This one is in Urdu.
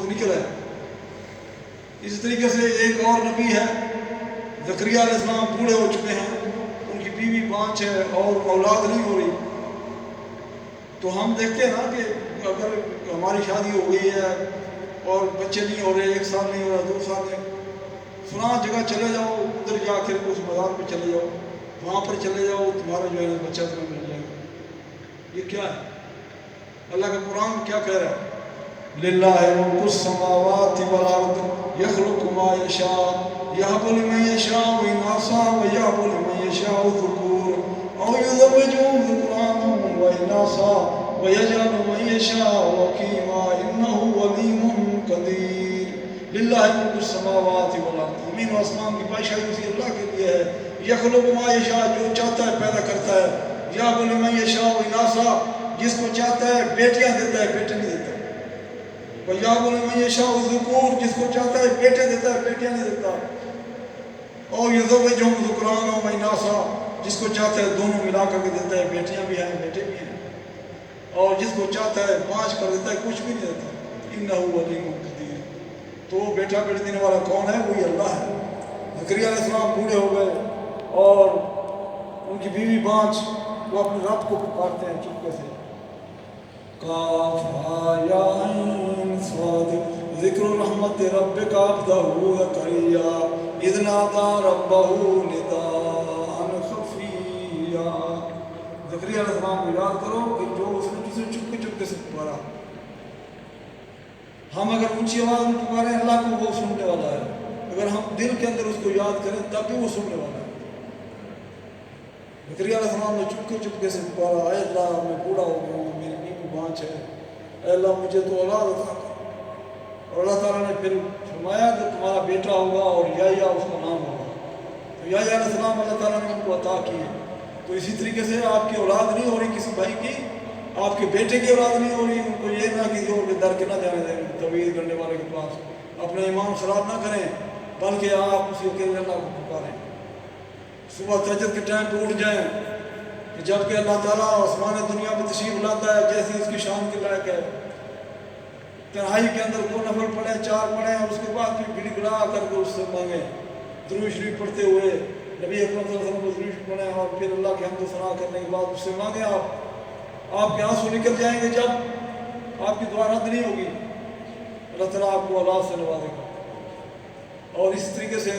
وقت نکل ہے۔ اس طریقے سے ایک اور نبی ہے زکریا علیہ السلام، بوڑھے ہو چکے ہیں، ان کی بیوی 5 ہے اور اولاد نہیں ہو رہی۔ تو ہم دیکھتے ہیں نا کہ اگر ہماری شادی ہو گئی ہے اور بچے نہیں ہو رہے، 1 سال نہیں ہو رہا، 2 سال نہیں، فلاں جگہ چلے جاؤ، ادھر جا کے اس بازار پہ چلے جاؤ، وہاں پر چلے جاؤ، تمہارا جو ہے بچہ تمہیں مل جائے گا۔ یہ کیا ہے؟ اللہ کا قرآن کیا کہہ رہا ہے؟ للہ ملک السماوات والارض یخلق ما یشاء یہب لمن یشاء اناثا ویہب لمن یشاء الذکور او یزوجہم ذکرانا واناثا ویجعل من یشاء عقیما انہ علیم قدیر۔ للہ ملک السماوات والارض، زمین و آسمان کی بادشاہی اسی اللہ کے لیے ہے۔ یخلق ما یشاء، جو چاہتا ہے پیدا کرتا ہے۔ یہب لمن یشاء اناثا، جس کو چاہتا ہے بیٹیاں دیتا ہے، بیٹے نہیں دیتا۔ وَيَهْبُ لِمَن يَشَاءُ الذُّكُورَ، جس کو چاہتا ہے بیٹے دیتا ہے، بیٹیاں نہیں دیتا۔ اور يُزَوِّجُهُمْ ذُكْرَانًا وَإِنَاثًا، جس کو چاہتا ہے دونوں ملا کر کے دیتا ہے، بیٹیاں بھی ہیں بیٹے بھی ہیں۔ اور جس کو چاہتا ہے 5 کر دیتا ہے، کچھ بھی نہیں دیتا۔ إِنَّهُ عَلِيمٌ قَدِيرٌ۔ تو بیٹا بیٹے دینے والا کون ہے؟ وہی اللہ ہے۔ زکریا علیہ السلام بوڑھے ہو گئے اور ان کی بیوی 5، وہ اپنے رب کو پکارتے ہیں چپکے سے۔ قاف ہا یا عین صاد، ذکر رحمت ربک عبدہ زکریا اذ نادی ربہ نداء خفیا۔ زکریا علیہ السلام کو یاد کرو کہ جو اس نے کسی چپکے سے پکارا۔ ہم اگر اونچی آواز میں پکاریں اللہ کو، وہ سننے والا ہے۔ اگر ہم دل کے اندر اس کو یاد کریں تب بھی وہ سننے والا ہے۔ زکریا علیہ السلام نے چپکے سے پکارا، اے اللہ میں بوڑھا ہو گیا ہوں، میری بیوی 5 ہے، اے اللہ مجھے تو اولاد عطا کر۔ اور اللہ تعالیٰ نے پھر فرمایا کہ تمہارا بیٹا ہوگا اور یحییٰ اس کا نام ہوگا۔ تو یحییٰ علیہ السلام اللہ تعالیٰ نے ان کو عطا کی ہے۔ تو اسی طریقے سے آپ کی اولاد نہیں ہو رہی کسی بھائی کی، آپ کے بیٹے کی اولاد نہیں ہو رہی، ان کو یہ نہ کہ وہ در کے نہ جانے دیں تویز کرنے والے کے پاس، اپنا ایمان خراب نہ کریں، بلکہ آپ اسی اکیلے اللہ کو پکاریں۔ صبح تہجد کے ٹائم پہ اٹھ جائیں کہ جب کہ اللہ تعالیٰ آسمان دنیا میں تشریف لاتا ہے جیسی اس کی شان کے لائق ہے، تنہائی کے اندر 2 نفل پڑھیں، 4 پڑھیں، اور اس کے بعد پھر گڑ گڑا کر کے اس سے مانگیں، درود شریف پڑھتے ہوئے نبی اکرم صلی اللہ علیہ وسلم کو درود شریف پڑھیں، اور پھر اللہ کے حمد و ثنا کرنے کے بعد اس سے مانگیں۔ آپ کے آنسو نکل جائیں گے، جب آپ کی دعا رد نہیں ہوگی، اللہ تعالیٰ آپ کو اولاد سے نوازے گا۔ اور اس طریقے سے